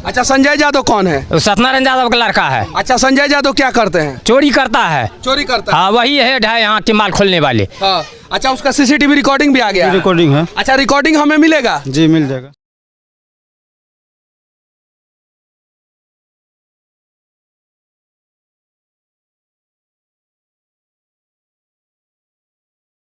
अच्छा, संजय यादव कौन है? सत्यनारायण यादव का लड़का है। अच्छा, संजय यादव क्या करते हैं? चोरी करता है। चोरी करता है? हाँ, वही हेड है यहाँ के माल खोलने वाले। हाँ। अच्छा, उसका सीसीटीवी रिकॉर्डिंग भी आ गया? रिकॉर्डिंग है। अच्छा, रिकॉर्डिंग हमें मिलेगा? जी मिल जाएगा।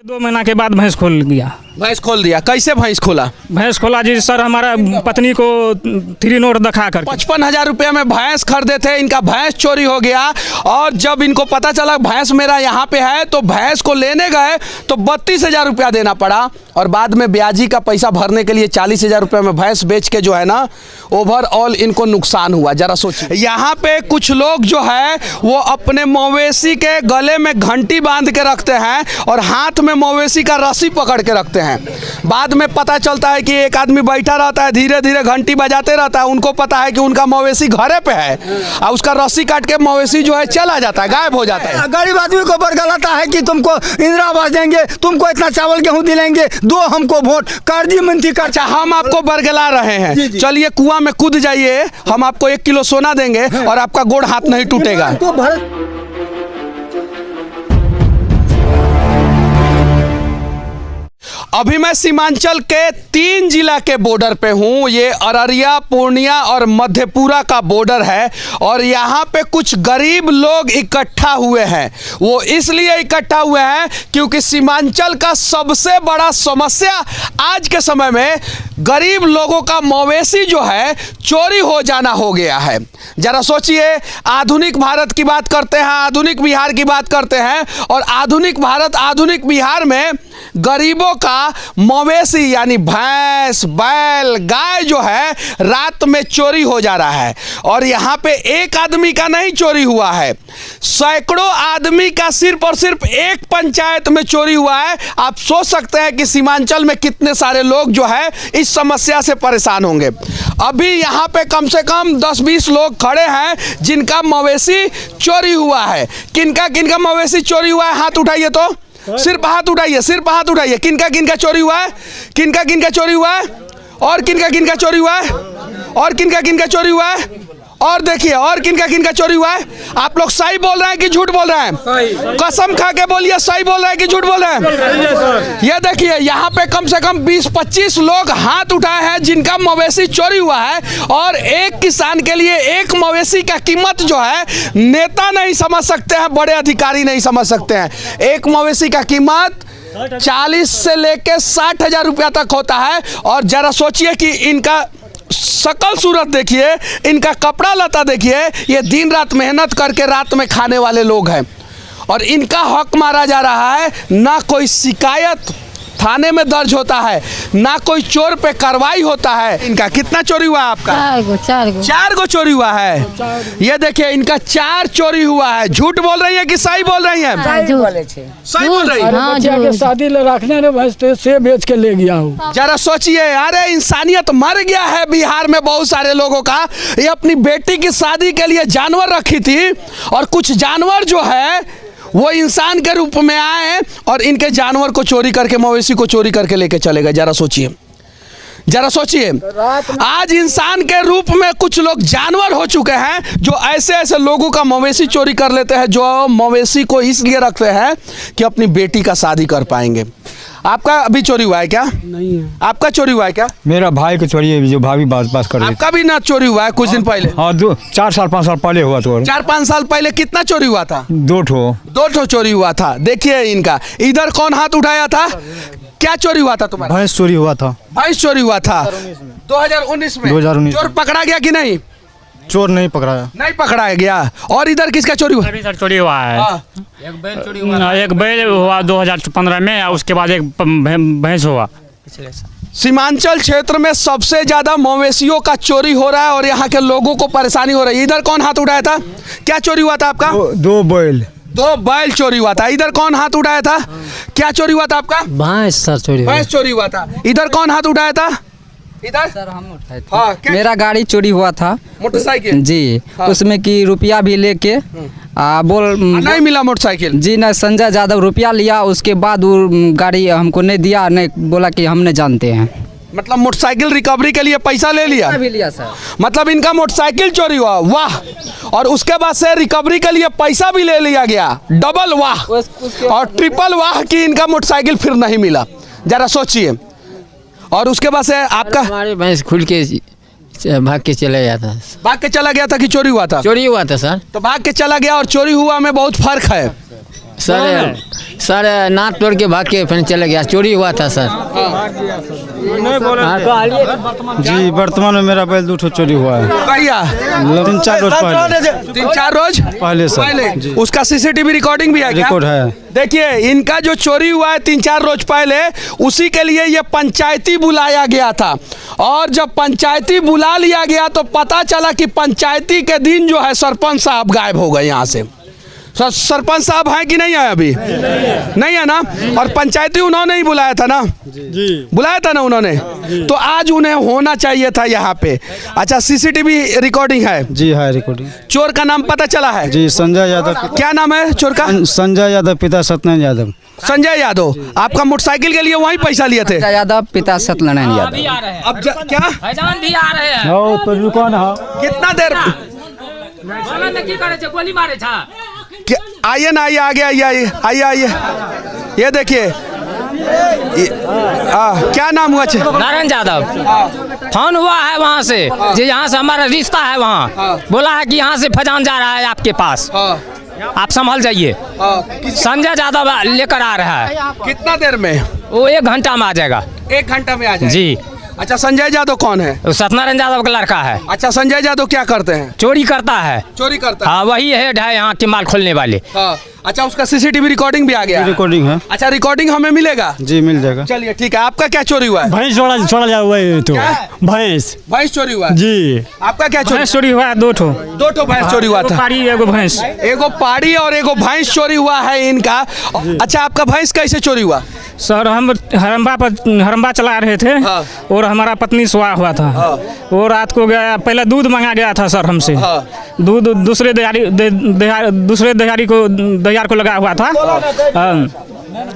दो महीना के बाद भैंस खोल गया। भैंस खोल दिया? कैसे भैंस खोला? भैंस खोला जी सर, हमारा पत्नी को 3 नोट दिखा कर 55,000 रुपये में भैंस खरीदे थे, इनका भैंस चोरी हो गया। और जब इनको पता चला भैंस मेरा यहाँ पे है तो भैंस को लेने गए तो 32,000 रुपया देना पड़ा। और बाद में ब्याजी का पैसा भरने के लिए 40,000 रुपये में भैंस बेच के जो है ना, ओवरऑल इनको नुकसान हुआ। जरा सोचिए, यहाँ पे कुछ लोग जो है वो अपने मवेशी के गले में घंटी बांध के रखते हैं और हाथ में मवेशी का रस्सी पकड़ के रखते हैं। बाद में पता चलता है कि एक आदमी बैठा रहता है, धीरे धीरे घंटी बजाते रहता है। उनको पता है कि उनका मवेशी घरे पे है और उसका रस्सी काट के मवेशी जो है चला जाता है, गायब हो जाता है। गरीब आदमी को बरगलाता है कि तुमको इंदिरा आवास देंगे, तुमको इतना चावल गेहूं दिलाएंगे, दो हमको वोट कर्जी मंत्री कर। अच्छा, हम आपको बरगला रहे हैं, चलिए कुआं में कूद जाइए, हम आपको 1 किलो सोना देंगे और आपका गोड़ हाथ नहीं टूटेगा। तो भारत अभी मैं सीमांचल के 3 जिला के बॉर्डर पे हूँ। ये अररिया, पूर्णिया और मधेपुरा का बॉर्डर है और यहाँ पे कुछ गरीब लोग इकट्ठा हुए हैं। वो इसलिए इकट्ठा हुए हैं क्योंकि सीमांचल का सबसे बड़ा समस्या आज के समय में गरीब लोगों का मवेशी जो है चोरी हो जाना हो गया है। जरा सोचिए, आधुनिक भारत की बात करते हैं, आधुनिक बिहार की बात करते हैं और आधुनिक भारत, आधुनिक बिहार में गरीबों का मवेशी यानी भैंस, बैल, गाय जो है रात में चोरी हो जा रहा है। और यहाँ पे एक आदमी का नहीं चोरी हुआ है, सैकड़ों आदमी का सिर्फ और सिर्फ एक पंचायत में चोरी हुआ है। आप सोच सकते हैं कि सीमांचल में कितने सारे लोग जो है इस समस्या से परेशान होंगे। अभी यहाँ पे कम से कम 10-20 लोग खड़े हैं जिनका मवेशी चोरी हुआ है। किनका किनका मवेशी चोरी हुआ है, हाथ उठाइए तो, सिर्फ हाथ उठाइए, सिर्फ हाथ उठाइए। किनका किनका चोरी हुआ है? किनका किनका चोरी हुआ है? और किनका किनका चोरी हुआ है? और किनका किनका चोरी हुआ है? और देखिए, और किनका किनका चोरी हुआ है? आप लोग सही बोल रहे हैं कि झूठ बोल रहे हैं? कसम खा के बोलिए, सही बोल रहे हैं कि झूठ बोल रहे हैं? ये देखिए, यहाँ पे कम से कम 20-25 लोग हाथ उठाए हैं जिनका मवेशी चोरी हुआ है। और एक किसान के लिए एक मवेशी का कीमत जो है नेता नहीं समझ सकते हैं, बड़े अधिकारी नहीं समझ सकते हैं। एक मवेशी का कीमत 40 से लेके 60,000 रुपया तक होता है। और जरा सोचिए कि इनका शकल सूरत देखिए, इनका कपड़ा लता देखिए, ये दिन रात मेहनत करके रात में खाने वाले लोग हैं और इनका हक मारा जा रहा है। ना कोई शिकायत थाने में दर्ज होता है, ना कोई चोर पे कार्रवाई होता है। इनका कितना चोरी हुआ है आपका? 4 गो चोरी हुआ है। ये देखिए, इनका 4 चोरी हुआ है। झूठ बोल रही है कि सही बोल रही है? सही बोल रही है। बच्चा के शादी ले रखने ने भैंस से बेच के ले गया हूँ। जरा सोचिए, अरे इंसानियत मर गया है बिहार में बहुत सारे लोगों का। ये अपनी बेटी की शादी के लिए जानवर रखी थी और कुछ जानवर जो है वो इंसान के रूप में आए और इनके जानवर को चोरी करके, मवेशी को चोरी करके लेके चले गए। जरा सोचिए, जरा सोचिए, आज इंसान के रूप में कुछ लोग जानवर हो चुके हैं जो ऐसे ऐसे लोगों का मवेशी चोरी कर लेते हैं, जो मवेशी को इसलिए रखते हैं कि अपनी बेटी का शादी कर पाएंगे। आपका अभी चोरी हुआ है क्या? नहीं है। आपका चोरी हुआ है क्या? मेरा भाई को चोरी है, जो भाभी बात कर रही। आपका भी ना चोरी हुआ है कुछ दिन पहले? हाँ, 4 साल 5 साल पहले हुआ। तो 4-5 साल पहले कितना चोरी हुआ था? 2 ठो चोरी हुआ था। देखिए इनका, इधर कौन हाथ उठाया था? क्या चोरी हुआ था तुम्हारा? भैंस चोरी हुआ था। भैंस चोरी हुआ था 2019 में। 2019। चोर पकड़ा गया कि नहीं? चोर नहीं पकड़ाया। नहीं पकड़ाया गया। और इधर किसका चोरी हुआ? अभी सर चोरी हुआ है। एक बैल हुआ 2015 में, उसके बाद एक भैंस हुआ पिछले साल। सीमांचल क्षेत्र में सबसे ज्यादा मवेशियों का चोरी हो रहा है और यहाँ के लोगों को परेशानी हो रही है। इधर कौन हाथ उठाया था? क्या चोरी हुआ था आपका? 2 बैल। 2 बैल चोरी हुआ था। इधर कौन हाथ उठाया था? क्या चोरी हुआ था आपका? भैंस सर चोरी। भैंस चोरी हुआ था। इधर कौन हाथ उठाया था? इधर सर हम उठाए थे। हाँ, मेरा गाड़ी चोरी हुआ था, मोटरसाइकिल जी। हाँ। उसमें की रुपया भी लेके नहीं मिला मोटरसाइकिल जी। न संजय यादव रुपया लिया, उसके बाद वो गाड़ी हमको नहीं दिया, नहीं बोला कि हम नहीं जानते हैं। मतलब मोटरसाइकिल रिकवरी के लिए पैसा ले लिया, भी लिया सर। मतलब इनका मोटरसाइकिल चोरी हुआ, वाह। और उसके बाद से रिकवरी के लिए पैसा भी ले लिया गया, डबल वाह। और ट्रिपल वाह कि इनका मोटरसाइकिल फिर नहीं मिला, जरा सोचिए। और उसके बाद से आपका हमारे भैंस खुल के भाग के चला गया था। भाग के चला गया था कि चोरी हुआ था? चोरी हुआ था सर। तो भाग के चला गया और चोरी हुआ में बहुत फर्क है। सर नाक तोड़ के भाग के फिर चला गया, चोरी हुआ था सर। जी वर्तमान में मेरा बैल 2 ठो चोरी हुआ है। कहिया? 3-4 रोज पहले। 3-4 रोज पहले सर जी। उसका सीसीटीवी रिकॉर्डिंग भी है क्या? रिकॉर्ड है। देखिए इनका जो चोरी हुआ है 3-4 रोज पहले, उसी के लिए ये पंचायती बुलाया गया था। और जब पंचायती बुला लिया गया तो पता चला कि पंचायती के दिन जो है सरपंच साहब गायब हो गए यहाँ से। सरपंच साहब हैं कि नहीं है अभी? नहीं है ना। और पंचायती उन्होंने ही बुलाया था ना? जी बुलाया था ना उन्होंने। तो आज उन्हें होना चाहिए था यहाँ पे। अच्छा सीसीटीवी रिकॉर्डिंग है? जी है रिकॉर्डिंग। चोर का नाम पता चला है? जी संजय यादव। क्या नाम है चोर का? संजय यादव, पिता सत्यनारायण यादव। संजय यादव। आपका मोटरसाइकिल के लिए वही पैसा लिए थे? संजय यादव, पिता सत्यनारायण यादव। अब क्या भाईजान भी आ रहे हैं। तो दुकान है। कितना देर गोली मारे था। आइए ना, आइए आगे आइए। ये देखिए क्या नाम हुआ? नारायण यादव। फोन हुआ है वहाँ से, जो यहाँ से हमारा रिश्ता है वहाँ, बोला है कि यहाँ से फजान जा रहा है आपके पास, आप संभल जाइए। संजय यादव लेकर आ रहा है। कितना देर में? वो 1 घंटा में आ जाएगा। 1 घंटा में आ जाएगा जी। अच्छा संजय यादव कौन है? सत्यनारायण यादव का लड़का है। अच्छा संजय यादव क्या करते हैं? चोरी करता है। चोरी करता है? हाँ वही हेड है यहाँ के माल खोलने वाले। हाँ। अच्छा उसका सीसीटीवी रिकॉर्डिंग भी आ गया? रिकॉर्डिंग है। अच्छा रिकॉर्डिंग हमें मिलेगा? जी मिल जाएगा। चलिए ठीक है। आपका क्या चोरी हुआ है? भैंस छोड़ा जा हुआ है। तो भैंस चोरी हुआ है? जी। आपका क्या चोरी? भैंस चोरी हुआ है 2 ठो। 2 ठो भैंस चोरी हुआ था? पाड़ी एगो भैंस। एगो पाड़ी और एगो भैंस चोरी हुआ है इनका। अच्छा आपका भैंस कैसे चोरी हुआ? सर हम हरम्बा चला रहे थे और हमारा पत्नी सोया हुआ था। वो रात को गया, पहले दूध मंगा गया था सर हमसे। दूध दूसरे दिहाड़ी को लगा हुआ था।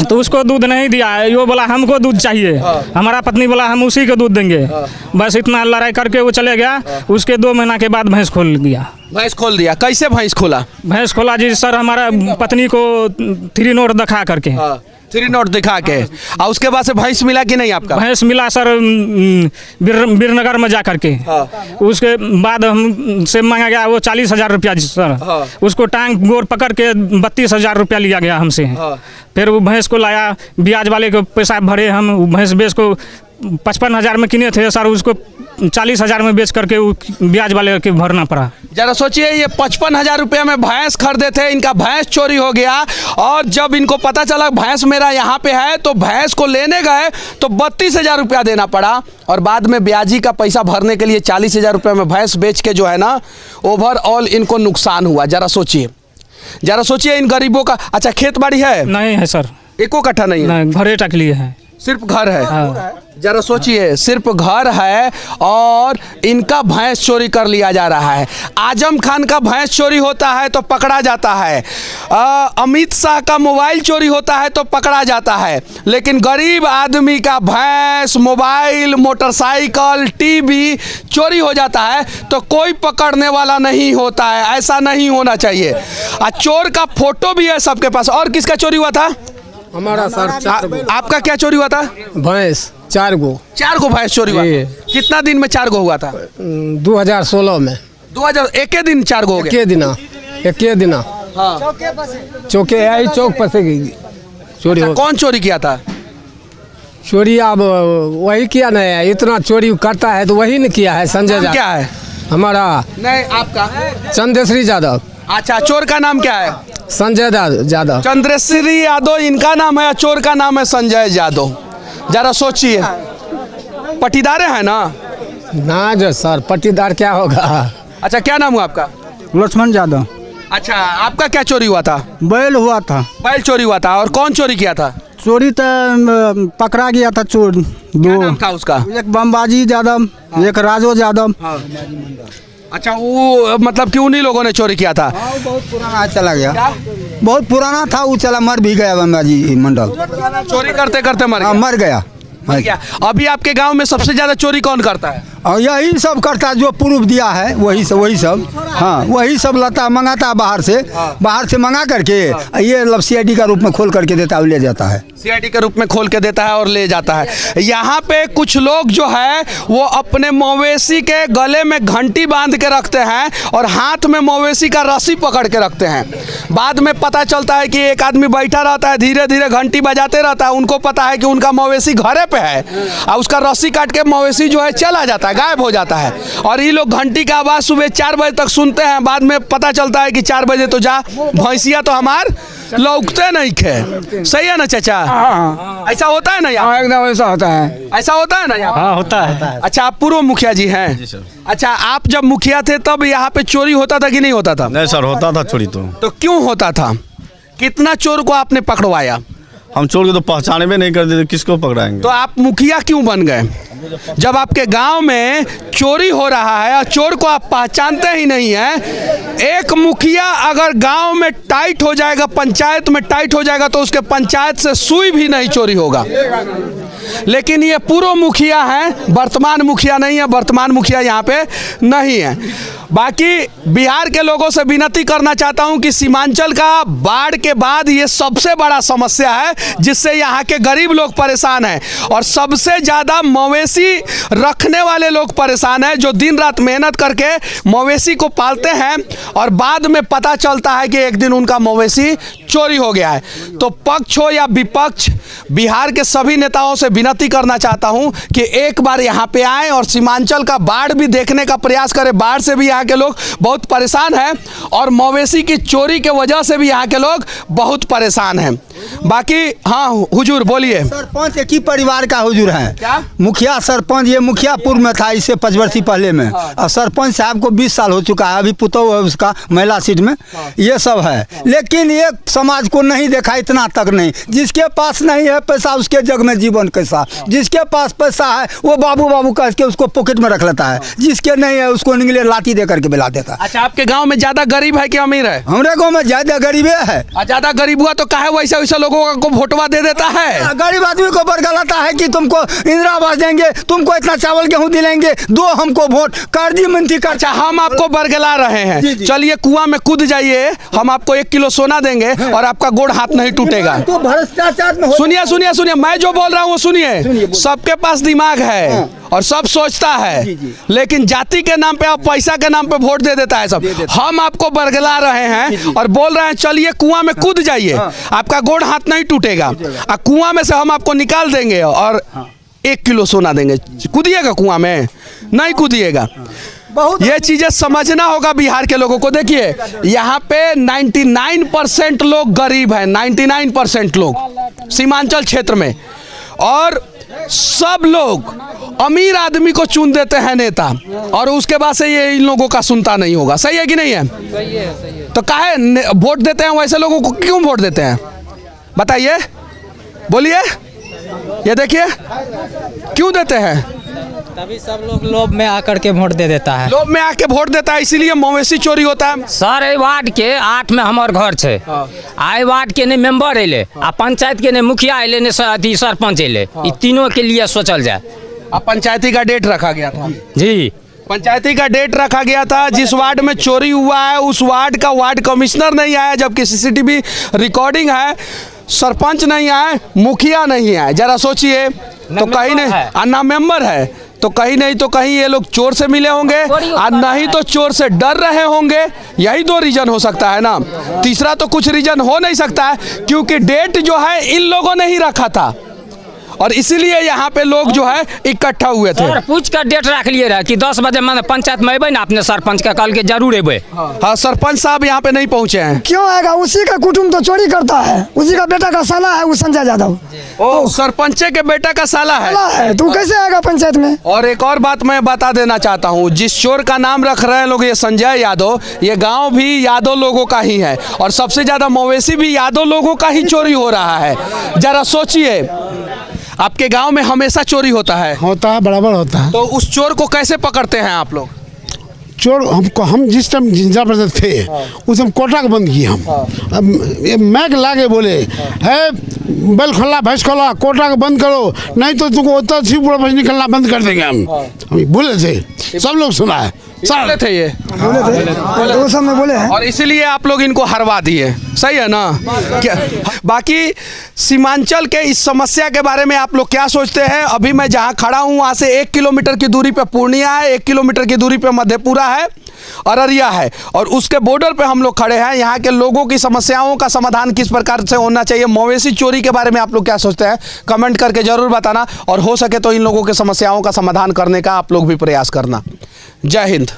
तो उसको दूध नहीं दिया, वो बोला हमको दूध चाहिए। हमारा पत्नी बोला हम उसी को दूध देंगे। बस इतना लड़ाई करके वो चले गया। उसके 2 महीना के बाद भैंस खोल दिया। भैंस खोल दिया? कैसे भैंस खोला? भैंस खोला जी सर, हमारा पत्नी को 3 नोट दिखा करके। 3 नोट दिखा के। और उसके बाद से भैंस मिला कि नहीं आपका? भैंस मिला सर बीरनगर में जा करके। उसके बाद हमसे मांगा गया वो 40,000 रुपया सर। उसको टांग गोर पकड़ के 32,000 रुपया लिया गया हमसे। फिर वो भैंस को लाया, ब्याज वाले को पैसा भरे हम। भैंस बेच को 55,000 में किने थे सर, उसको 40,000 में बेच करके ब्याज वाले के भरना पड़ा। जरा सोचिए ये 55,000 रुपये में भैंस खरीदे थे, इनका भैंस चोरी हो गया। और जब इनको पता चला भैंस मेरा यहाँ पे है तो भैंस को लेने गए तो 32,000 रुपया देना पड़ा। और बाद में ब्याजी का पैसा भरने के लिए 40,000 रुपये में भैंस बेच के जो है ना ओवरऑल इनको नुकसान हुआ। जरा सोचिए इन गरीबों का। अच्छा खेत बाड़ी है? नहीं है सर, 1 कट्ठा नहीं है। घरे तक लिए है, सिर्फ घर है। जरा सोचिए सिर्फ घर है और इनका भैंस चोरी कर लिया जा रहा है। आजम खान का भैंस चोरी होता है तो पकड़ा जाता है। अमित शाह का मोबाइल चोरी होता है तो पकड़ा जाता है। लेकिन गरीब आदमी का भैंस, मोबाइल, मोटरसाइकिल, टीवी चोरी हो जाता है तो कोई पकड़ने वाला नहीं होता है। ऐसा नहीं होना चाहिए। चोर का फोटो भी है सबके पास। और किसका चोरी हुआ था? हमारा सर आपका क्या चोरी हुआ था? भैंस 4 गो। 4 गो भैंस चोरी हुआ? कितना दिन में 4 गो हुआ था? 2016 में। 1 दिन 4 गो हो गया? एक दिन। हाँ चौके आई चौक पर से गई चोरी। कौन चोरी किया था? चोरी अब वही किया नहीं है, इतना चोरी करता है तो वही ने किया है। संजय यादव। क्या है हमारा? नहीं आपका? चंद्रश्री यादव। अच्छा चोर का नाम क्या है? संजय यादव। चंद्रश्री यादव इनका नाम है, चोर का नाम है संजय यादव। जरा सोचिए पटीदार है ना? ना जो सर पट्टीदार क्या होगा। अच्छा क्या नाम हुआ आपका? लक्ष्मण यादव। अच्छा आपका क्या चोरी हुआ था? बैल हुआ था। बैल चोरी हुआ था। और कौन चोरी किया था? चोरी तो पकड़ा गया था चोर। क्या नाम था उसका? एक बम्बाजी यादव, एक राजो यादव। अच्छा वो मतलब कि उन्हीं लोगों ने चोरी किया था? बहुत पुराना चला गया। बहुत पुराना था वो, चला मर भी गया बम्बाजी मंडल। चोरी करते करते मर गया? मर गया। मिल गया। अभी आपके गांव में सबसे ज्यादा चोरी कौन करता है? और यही सब करता है जो प्रूफ दिया है, वही सब हाँ, वही सब लाता मंगाता है बाहर से मंगा करके ये मतलब CID का रूप में खोल करके देता है, ले जाता है। CID के रूप में खोल के देता है और ले जाता है। यहाँ पे कुछ लोग जो है वो अपने मवेशी के गले में घंटी बांध के रखते हैं और हाथ में मवेशी का रस्सी पकड़ के रखते हैं। बाद में पता चलता है कि एक आदमी बैठा रहता है, धीरे धीरे घंटी बजाते रहता है, उनको पता है कि उनका मवेशी घरे पे है और उसका रस्सी काट के मवेशी जो है चला जाता है, गायब हो जाता है। और ये लोग घंटी का आवाज़ सुबह 4 बजे तक सुनते हैं, बाद में पता चलता है कि 4 बजे तो जा भैंसिया तो हमार लौकते नहीं खे। सही है ना चाचा? ऐसा होता है ना यहाँ? एकदम ऐसा होता है। ऐसा होता है ना यहाँ? हाँ होता है। अच्छा, आप पूर्व मुखिया जी हैं? जी सर। अच्छा, आप जब मुखिया थे तब यहाँ पे चोरी होता था कि नहीं होता था? नहीं सर, होता था चोरी तो क्यों होता था? कितना चोर को आपने पकड़वाया? हम चोर को तो पहचाने में नहीं करते थे, किसको पकड़ाएंगे? तो आप मुखिया क्यों बन गए जब आपके गांव में चोरी हो रहा है और चोर को आप पहचानते ही नहीं है? एक मुखिया अगर गांव में टाइट हो जाएगा, पंचायत में टाइट हो जाएगा, तो उसके पंचायत से सुई भी नहीं चोरी होगा। लेकिन ये पूर्व मुखिया है, वर्तमान मुखिया नहीं है। वर्तमान मुखिया यहाँ पे नहीं है। बाकी बिहार के लोगों से विनती करना चाहता हूँ कि सीमांचल का बाढ़ के बाद ये सबसे बड़ा समस्या है जिससे यहाँ के गरीब लोग परेशान हैं और सबसे ज़्यादा मवेशी रखने वाले लोग परेशान हैं, जो दिन रात मेहनत करके मवेशी को पालते हैं और बाद में पता चलता है कि एक दिन उनका मवेशी चोरी हो गया है। तो पक्ष हो या विपक्ष, बिहार के सभी नेताओं से विनती करना चाहता हूं कि एक बार यहां पे आएं और सीमांचल का बाढ़ भी देखने का प्रयास करें। बाढ़ से भी यहां के लोग बहुत परेशान हैं और मवेशी की चोरी के वजह से भी यहां के लोग बहुत परेशान हैं। बाकी हाँ हुजूर बोलिए। सरपंच एक ही परिवार का हुजूर है। क्या? मुखिया सरपंच, ये मुखियापुर में था इससे 5 वर्ष पहले में, और सरपंच साहब को 20 साल हो चुका है, अभी पुतौ है उसका महिला सीट में। ये सब है, लेकिन ये समाज को नहीं देखा, इतना तक नहीं। जिसके पास नहीं है पैसा उसके जग में जीवन कैसा। जिसके पास पैसा है वो बाबू बाबू कह के उसको पॉकेट में रख लेता है, जिसके नहीं है उसको निगले लाठी दे करके बिला देता है। अच्छा, आपके गाँव में ज्यादा गरीब है कि अमीर है? हमारे गाँव में ज्यादा गरीबे है। ज्यादा गरीब हुआ तो काहे वैसे वैसे लोगों को वोटवा दे देता है? गरीब आदमी को बरगलाता है कि तुमको इंदिरा आवास देंगे, तुमको इतना चावल गेहूं दिलाएंगे, दो हमको वोट कर दी मिनती कर। अच्छा, हम आपको बरगला रहे हैं, चलिए कुआं में कूद जाइए, हम आपको 1 किलो सोना देंगे और आपका गोड़ हाथ नहीं टूटेगा। तो भ्रष्टाचार में सुनिए सुनिए सुनिए, मैं जो बोल रहा हूँ वो सुनिए। सबके पास दिमाग है और सब सोचता है, लेकिन जाति के नाम पे और पैसा के नाम पे वोट दे देता है सब। हम आपको बरगला रहे हैं और बोल रहे हैं चलिए कुआं में कूद जाइए, आपका गोड़ हाथ नहीं टूटेगा और कुआं में से हम आपको निकाल देंगे और 1 किलो सोना देंगे। कूदिएगा कुआं में? नहीं कूदिएगा। ये चीजें समझना होगा बिहार के लोगों को। देखिए यहाँ पे 99% लोग गरीब हैं, 99% लोग सीमांचल क्षेत्र में, और सब लोग अमीर आदमी को चुन देते हैं नेता और उसके बाद से ये इन लोगों का सुनता नहीं होगा। सही है कि नहीं है? सही है। तो काहे वोट देते हैं वैसे लोगों को? क्यों वोट देते हैं बताइए, बोलिए। ये देखिए क्यों देते हैं? तभी सब लोग लोभ में आकर के वोट दे देता है। लोभ में आके वोट देता है, इसीलिए मवेशी चोरी होता है। सर ए वार्ड के 8 में हमार घर छे, आई वार्ड के ने मेंबर अले आ पंचायत के ने मुखिया अले ने सरपंच अले, ई तीनों के लिए सोचल जाए। अब पंचायती का डेट रखा गया था जी, पंचायती का डेट रखा गया था। जिस वार्ड में चोरी हुआ है उस वार्ड का वार्ड कमिश्नर नहीं आया, जबकि CCTV रिकॉर्डिंग है। सरपंच नहीं आए, मुखिया नहीं आए। जरा सोचिए, तो कहीं नहीं ना मेंबर है, तो कहीं नहीं तो कहीं ये लोग चोर से मिले होंगे और नहीं तो चोर से डर रहे होंगे। यही 2 रीजन हो सकता है ना, तीसरा तो कुछ रीजन हो नहीं सकता है, क्योंकि डेट जो है इन लोगों ने ही रखा था और इसीलिए यहाँ पे लोग जो है इकट्ठा हुए थे। सर पूछ कर डेट रख लिए रहे कि 10 बजे मैंने पंचायत में अबे ना, अपने सरपंच का कल के जरूर अबे। हाँ, सरपंच साहब यहाँ पे नहीं पहुँचे हैं। क्यों आएगा? उसी का कुटुंब तो चोरी करता है, उसी का बेटा का साला है वो संजय यादव। ओ, सरपंचे के बेटा का साला है। तू कैसे आएगा पंचायत में? और एक और बात मैं बता देना चाहता हूँ, जिस चोर का नाम रख रहे हैं लोग ये संजय यादव, ये गांव भी यादव लोगों का ही है और सबसे ज्यादा मवेशी भी यादव लोगों का ही चोरी हो रहा है। जरा सोचिए, आपके गांव में हमेशा चोरी होता है? होता है, बराबर होता है। तो उस चोर को कैसे पकड़ते हैं आप लोग? चोर हम जिस टाइम जिंदा प्रसाद थे उस टाइम कोटा को बंद किए हम। अब ये मैक ला के बोले है बैल खोला भैंस खोला कोटा को बंद करो, नहीं तो तुमको उत्तर शिवपुरा बस निकलना बंद कर देंगे हम बोले थे, सब लोग सुना है, बोले थे ये बोले थे वो सब में बोले हैं। और इसीलिए आप लोग इनको हरवा दिए, सही है ना? क्या बाकी सीमांचल के इस समस्या के बारे में आप लोग क्या सोचते हैं? अभी मैं जहां खड़ा हूं वहां से 1 किलोमीटर की दूरी पे पूर्णिया है, 1 किलोमीटर की दूरी पे मधेपुरा है, अररिया है, और उसके बॉर्डर पे हम लोग खड़े हैं। यहाँ के लोगों की समस्याओं का समाधान किस प्रकार से होना चाहिए, मवेशी चोरी के बारे में आप लोग क्या सोचते हैं, कमेंट करके जरूर बताना, और हो सके तो इन लोगों की समस्याओं का समाधान करने का आप लोग भी प्रयास करना। जय हिंद।